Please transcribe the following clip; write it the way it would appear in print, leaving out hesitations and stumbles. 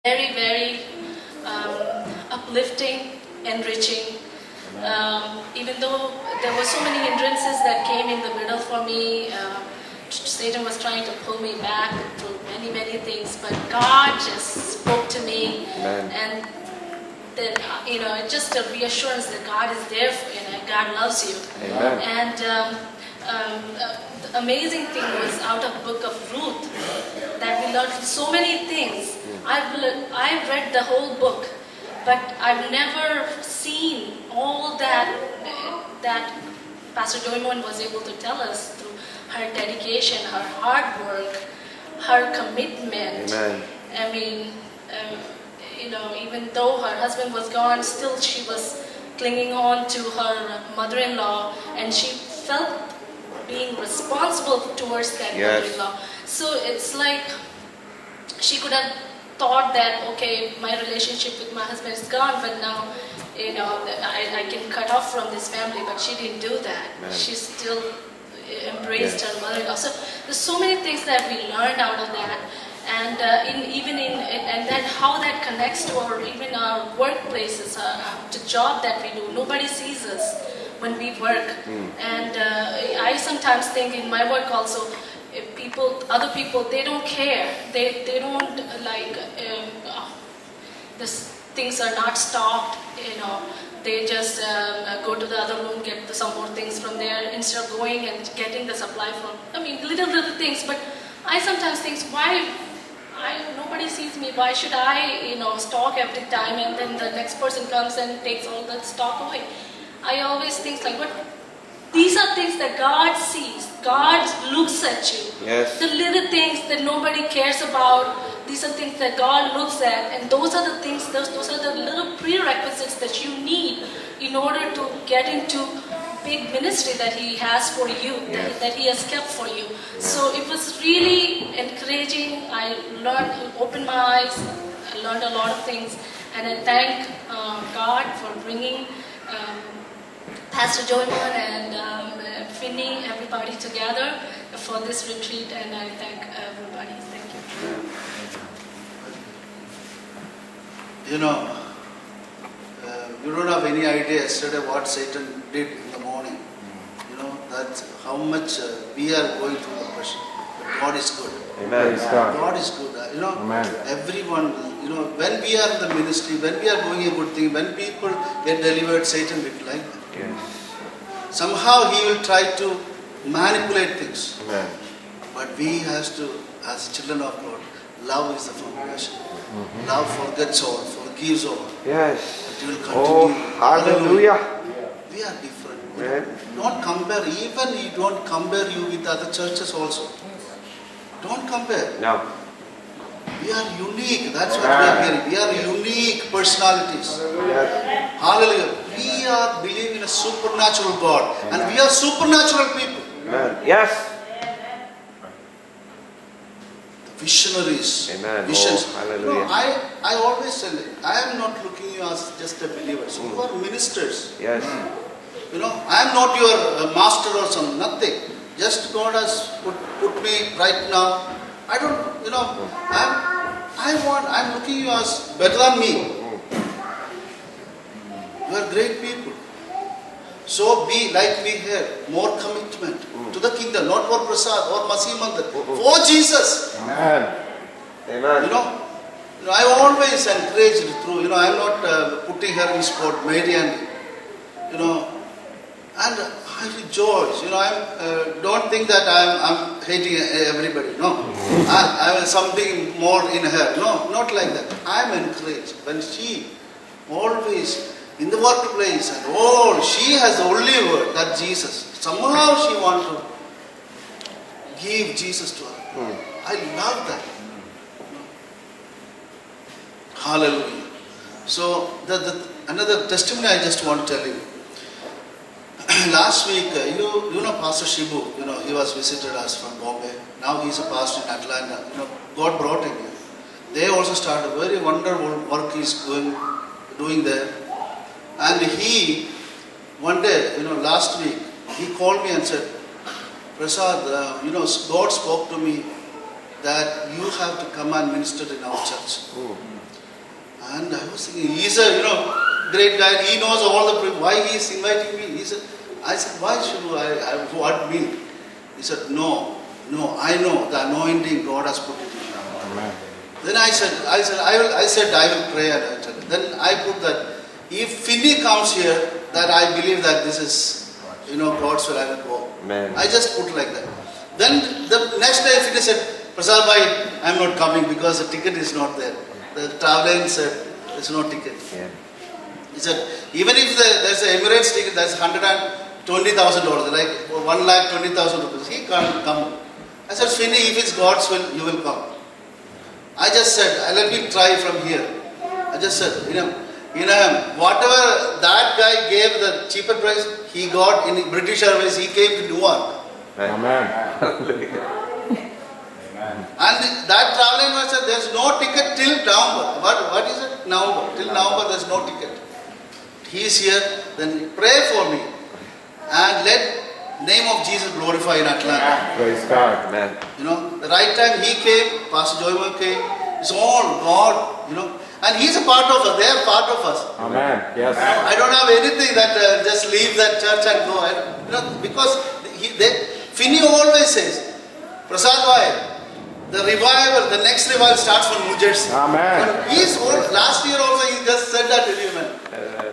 very, very uplifting, enriching. Even though there were so many hindrances that came in the middle for me, Satan was trying to pull me back through many, many things, but God just spoke to me. Amen. And then, just a reassurance that God is there for you and God loves you. Amen. And the amazing thing was out of book of Ruth that we learned so many things. I've read the whole book, but I've never seen all that Pastor Joymon was able to tell us through her dedication, her hard work, her commitment. Amen. I mean, even though her husband was gone, still she was clinging on to her mother-in-law, and she felt being responsible towards that Yes. mother-in-law. So it's like she could have thought that, okay, my relationship with my husband is gone, but now, I can cut off from this family. But she didn't do that. Amen. She still embraced Yes. her mother-in-law. So there's so many things that we learned out of that, and and then how that connects to our workplaces, the job that we do. Nobody sees us when we work, and I sometimes think in my work also, if other people, they don't care. They don't things are not stocked. They just go to the other room, get some more things from there instead of going and getting the supply from. Little things. But I sometimes think, why? Nobody sees me. Why should I, stock every time, and then the next person comes and takes all the stock away? I always think like, but these are things that God sees. God looks at you. Yes. The little things that nobody cares about, these are things that God looks at, and those are the things, those are the little prerequisites that you need in order to get into big ministry that He has for you, Yes. that He has kept for you. So it was really encouraging. I learned, it opened my eyes, I learned a lot of things, and I thank God for bringing Pastor Joymon and Finney, everybody together for this retreat, and I thank everybody. Thank you. You don't have any idea yesterday what Satan did in the morning. That's how much we are going through the pressure. But God is good. Amen. Praise God. God is good. Amen. Everyone, when we are in the ministry, when we are doing a good thing, when people get delivered, Satan will like that. Yes. Somehow he will try to manipulate things. Amen. But we has to, as children of God, love is the foundation. Love forgets all, forgives all. Yes. It will Oh, continue. hallelujah. We are different. Amen. Don't compare. Even you don't compare you with other churches also. Don't compare. Now, We are unique. That's what we are hearing. We are unique personalities. yes. Hallelujah. We are believing in a supernatural God. And we are supernatural people. Amen. Yes. Visionaries. Amen. Visions. Oh, hallelujah. I always tell you, I am not looking you as just a believer. So you are ministers. Yes. I am not your master or something. Nothing. Just God has put me right now. I don't, I'm looking you as better than me. You are great people. So be like we have more commitment to the kingdom, not for Prasad or Masih Mandir, for Jesus. Amen. Amen. I always encourage through, I'm not putting her in spot, Mary, and I rejoice. Don't think that I'm hating everybody. No, I have something more in her. No, not like that. I'm encouraged when she always in the workplace and she has the only word that Jesus. Somehow she wants to give Jesus to her. I love that. Hallelujah. So another testimony I just want to tell you. Last week, you know Pastor Shibu, he was visited us from Bombay. Now he's a pastor in Atlanta. God brought him here. They also started a very wonderful work he's doing there. And he, one day, last week, he called me and said, Prasad, God spoke to me that you have to come and minister in our church. And I was thinking, he's a, great guy. He knows all the, why he is inviting me. He said, I said, why should I what me? He said, no, I know the anointing God has put in me. Amen. Then I said, I will pray and I tell him. Then I put that, if Finney comes here, that I believe that this is, God's will, I will go. Amen. I just put like that. Then the next day Finney said, Prasad bhai, I am not coming because the ticket is not there. The traveler said, there's no ticket. Yeah. He said, even if there's an Emirates ticket, that's $120,000, like 1,20,000 rupees, he can't come. I said, Finney, if it's God's will, you will come. I just said, let me try from here. I just said, whatever that guy gave the cheaper price, he got in British Airways, he came to Newark. Amen. And that traveling was said, there's no ticket till November. What is it? November. Till November, there's no ticket. He is here, then pray for me. And let name of Jesus glorify in Atlanta. Praise God. Amen. The right time he came, Pastor Joyma came, it's all God, and he's a part of us, they are part of us. Amen. Yes. I don't have anything that just leave that church and go. Because Finney always says, Prasad bhai, the revival, the next revival starts from New Jersey. Amen. Last year also he just said that to him.